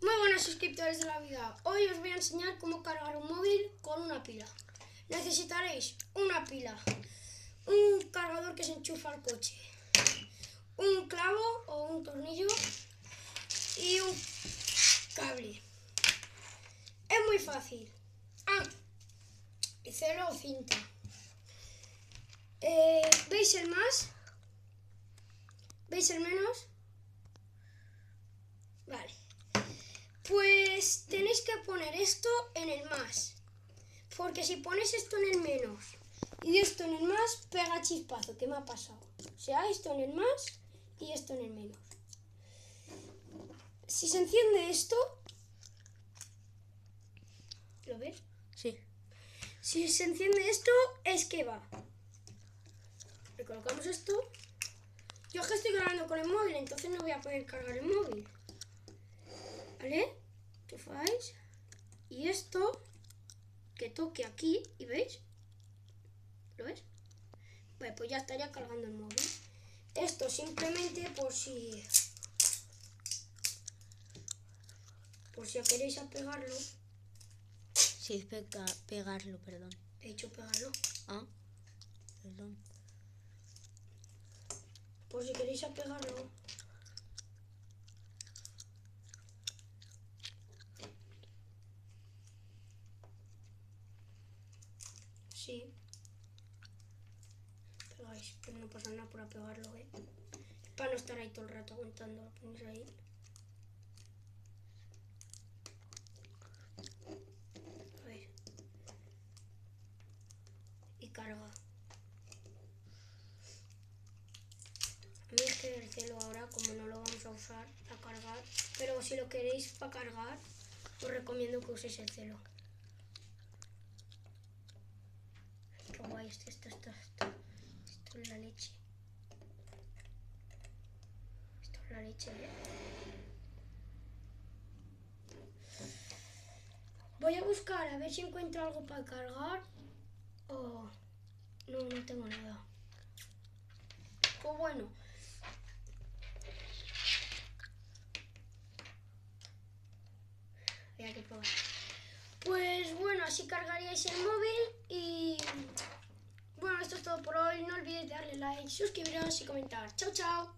Muy buenas suscriptores de la vida, hoy os voy a enseñar cómo cargar un móvil con una pila. Necesitaréis una pila, un cargador que se enchufa al coche, un clavo o un tornillo y un cable. Es muy fácil. Y celo o cinta. ¿Veis el más? ¿Veis el menos? Vale. Pues tenéis que poner esto en el más, porque si pones esto en el menos y esto en el más, pega chispazo, que me ha pasado. O sea, esto en el más y esto en el menos. Si se enciende esto, ¿lo ves? Sí. Si se enciende esto, es que va. Le colocamos esto. Yo es que estoy grabando con el móvil, entonces no voy a poder cargar el móvil. ¿Vale? Enchufáis. Y esto, que toque aquí, ¿y veis? ¿Lo ves? Vale, pues ya estaría cargando el móvil. Esto simplemente por si queréis apegarlo. Sí, es pegarlo, perdón. He dicho pegarlo. Ah, perdón. Por si queréis apegarlo. Sí. Pegáis, pero no pasa nada por apegarlo, ¿eh? Para no estar ahí todo el rato aguantando, lo ponéis ahí. A ver. Y carga. A mí es que el celo ahora, como no lo vamos a usar a cargar, pero si lo queréis para cargar, os recomiendo que uséis el celo. Qué guay, esto es la leche. Esto es la leche, ¿eh? Voy a buscar a ver si encuentro algo para cargar. Oh, no tengo nada. Pues bueno. Voy a que probar. Pues bueno, así cargaríais el móvil y... Bueno, esto es todo por hoy. No olvidéis darle like, suscribiros y comentar. Chao, chao.